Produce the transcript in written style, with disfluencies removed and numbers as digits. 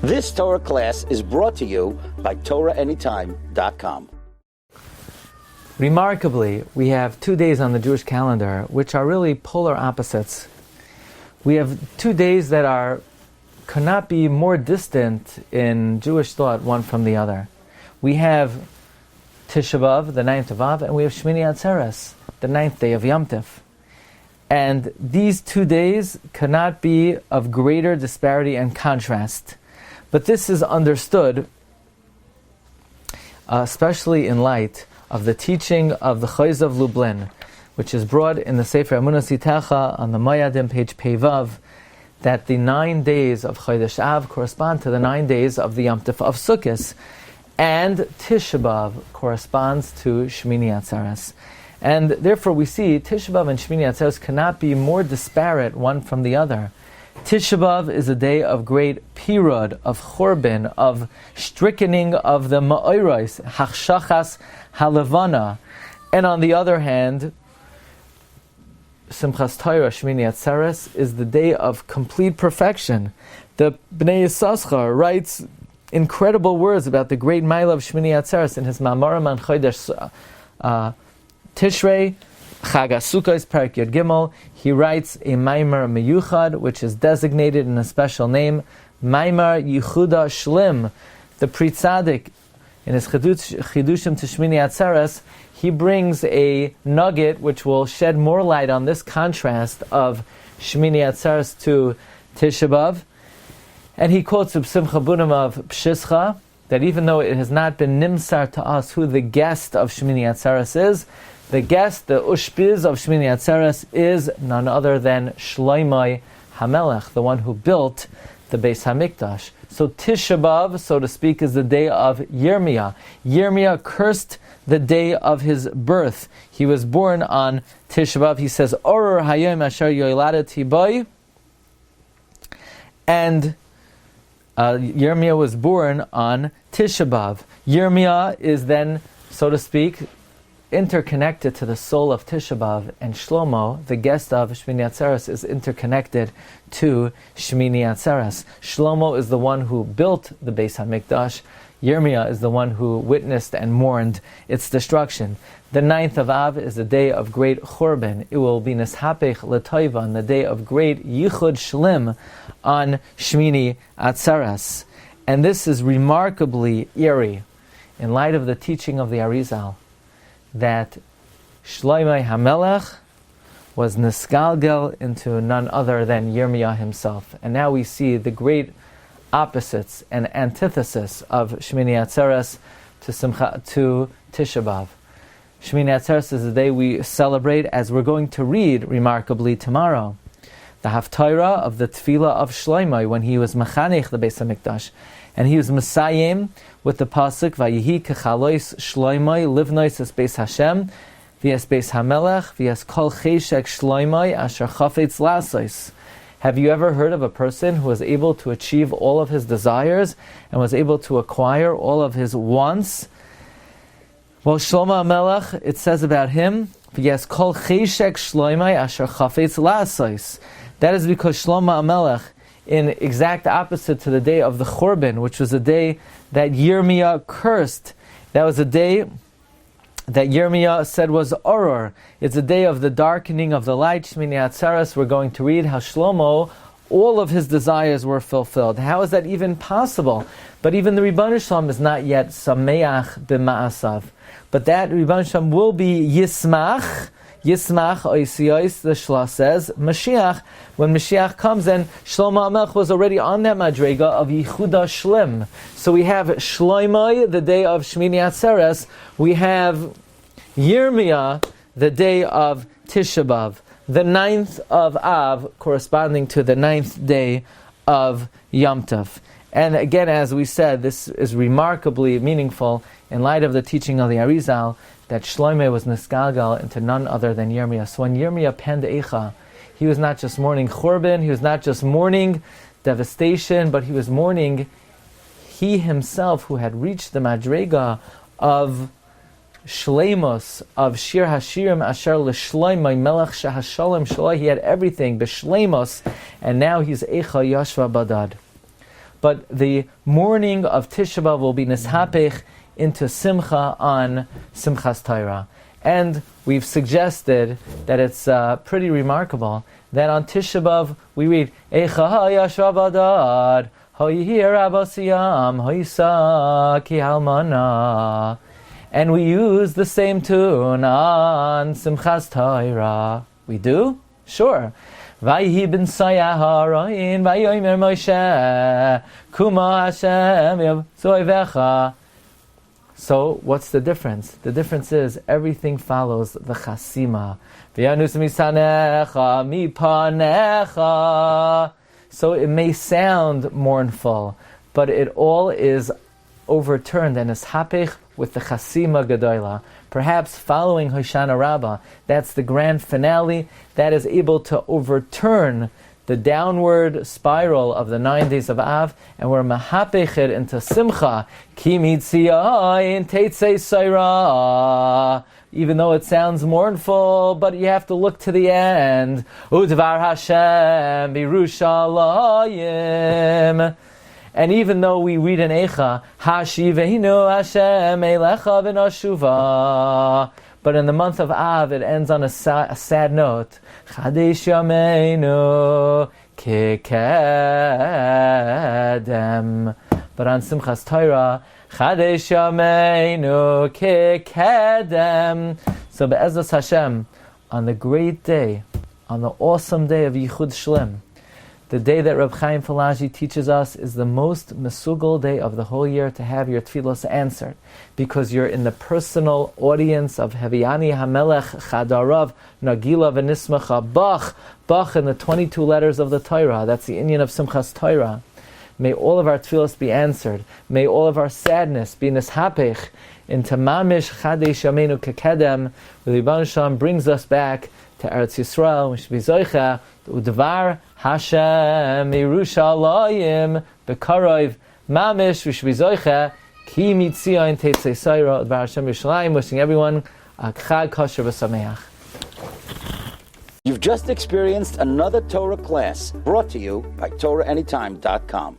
This Torah class is brought to you by TorahAnytime.com. Remarkably, we have 2 days on the Jewish calendar which are really polar opposites. We have 2 days that cannot be more distant in Jewish thought one from the other. We have Tisha B'Av, the 9th of Av, and we have Shmini Atzeres, the 9th day of Yom Tov. And these 2 days cannot be of greater disparity and contrast. But this is understood, especially in light of the teaching of the Chayz of Lublin, which is brought in the Sefer Emunas Itecha on the Moyadim, page Peivav, that the 9 days of Chodesh Av correspond to the 9 days of the Yom Tov of Sukkot, and Tisha B'Av corresponds to Shmini Atzeres. And therefore we see Tisha B'Av and Shmini Atzeres cannot be more disparate one from the other. Tisha B'Av is a day of great pirud, of churban, of strickening of the ma'oros, hachshachas halavana. And on the other hand, Simchas Torah, Shmini Atzeres, is the day of complete perfection. The Bnei Yissaschar writes incredible words about the great Maila of Shmini Atzeres in his Ma'amarim on Chodesh Tishrei, Chag HaSukkos, Perek Yud Gimel. He writes a Maimar Meyuchad, which is designated in a special name, Maimar Yichuda Shlim. The Pri Tzadik, in his Chidushim to Shmini Atzeres, he brings a nugget which will shed more light on this contrast of Shmini Atzeres to Tisha B'Av. And he quotes Simcha Bunim of Pshischa, that even though it has not been nimsar to us who the guest of Shmini Atzeres is, the guest, the ushpiz of Shmini Atzeres, is none other than Shloimeh HaMelech, the one who built the Beis HaMikdash. So Tisha B'Av, so to speak, is the day of Yirmiyah. Yirmiyah cursed the day of his birth. He was born on Tisha B'Av. He says, Oror Hayom Asher Yoiladeti Boi. And Yirmiyah was born on Tisha B'Av. Yirmiyah is then, so to speak, interconnected to the soul of Tisha B'Av, and Shlomo, the guest of Shmini Atzeres, is interconnected to Shmini Atzeres. Shlomo is the one who built the Beis HaMikdash. Yirmiyah is the one who witnessed and mourned its destruction. The 9th of Av is a day of great churban. It will be Nishapech L'Toiva, on the day of great Yichud Shlim on Shmini Atzeres. And this is remarkably eerie in light of the teaching of the Arizal, that Shloimeh HaMelech was nisgalgel into none other than Yirmiyah himself. And now we see the great opposites and antithesis of Shmini Atzeres to Tisha B'Av. Shmini Atzeres is the day we celebrate, as we're going to read remarkably tomorrow, the Haftarah of the Tefillah of Shloimeh, when he was Mechanech the Beis HaMikdash. And he was Messiah with the pasuk Vayihi kechalois Shloimeh livnois es Beis Hashem v'es Beis Hamelech v'es kol cheshek Shloimeh asher chafetz lasos. Have you ever heard of a person who was able to achieve all of his desires and was able to acquire all of his wants? Well, Shlomo HaMelech, it says about him, v'es kol cheshek Shloimeh asher chafetz lasos. That is because Shlomo HaMelech, in exact opposite to the day of the Churban, which was a day that Yirmiyah cursed. That was a day that Yirmiyah said was Oror. It's a day of the darkening of the light. Shmini Atzeres, we're going to read how Shlomo, all of his desires were fulfilled. How is that even possible? But even the Ribbon Shalom is not yet Sameach b'ma'asav. But that Ribbon Shalom will be Yismach, Oisiyos, the Shlah says, Mashiach, when Mashiach comes, and Shlomo HaMelech was already on that Madrega of Yichuda Shlim. So we have Shloimeh, the day of Shmini Atzeres. We have Yirmiyah, the day of Tisha B'Av. The 9th of Av, corresponding to the 9th day of Yom Tov. And again, as we said, this is remarkably meaningful in light of the teaching of the Arizal, that Shloimeh was nisgalgal into none other than Yirmiyah. So when Yirmiyah penned Eicha, he was not just mourning Churban, he was not just mourning devastation, but he was mourning he himself who had reached the Madrega of Shleimus, of Shir Hashirim Asher L'Shloimeh Melech Shehashalom Shaloi. He had everything, B'Shleimus, and now he's Eicha Yashva Badad. but the morning of Tisha B'Av will be nishapech into Simcha on Simchas Torah. And we've suggested that it's pretty remarkable that on Tisha B'Av we read Eicha ha'yashva b'adad ha'yihir abasiyam ha'yisa ki halmana, and we use the same tune on Simchas Torah. We do? Sure. Vayihi ben sayah ha'roin vayomer Moshe kuma Hashem yavzoivecha. So, what's the difference? The difference is everything follows the chasima. So it may sound mournful, but it all is overturned and is hapich with the chasima gedola. Perhaps following Hoshana Rabbah, that's the grand finale that is able to overturn the downward spiral of the 9 days of Av, and we're mahapechet into Simcha. Ki mitziyayin teitzei sayra. Even though it sounds mournful, but you have to look to the end. Udvar Hashem birushalayim. And even though we read in Eicha, Hashivenu Hashem elecha v'nashuva, but in the month of Av, it ends on a sad note. Chadesh yameinu kikedem. But on Simchas Torah, Chadesh yameinu kikedem. So be'ezras Hashem, on the great day, on the awesome day of Yichud Shlem, the day that Reb Chaim Falaji teaches us is the most mesugal day of the whole year to have your tefillos answered, because you're in the personal audience of Heviani HaMelech Chadarav Nagila V'Nismacha Bach in the 22 letters of the Torah. That's the inyan of Simchas Torah. May all of our tefillos be answered. May all of our sadness be nishapech into Mamish Chadesh Yameinu Kekedem, where the Rebbeinu Shalom brings us back to Eretz Yisrael. We should be zoicha Udvar Hashem Yerushalayim Bekarov Mamish. We should be zoicha Ki Mitzion Teitzei Sayra Udvar Hashem Yerushalayim. Wishing everyone a Chag Kosher V'Sameach. You've just experienced another Torah class brought to you by TorahAnytime.com.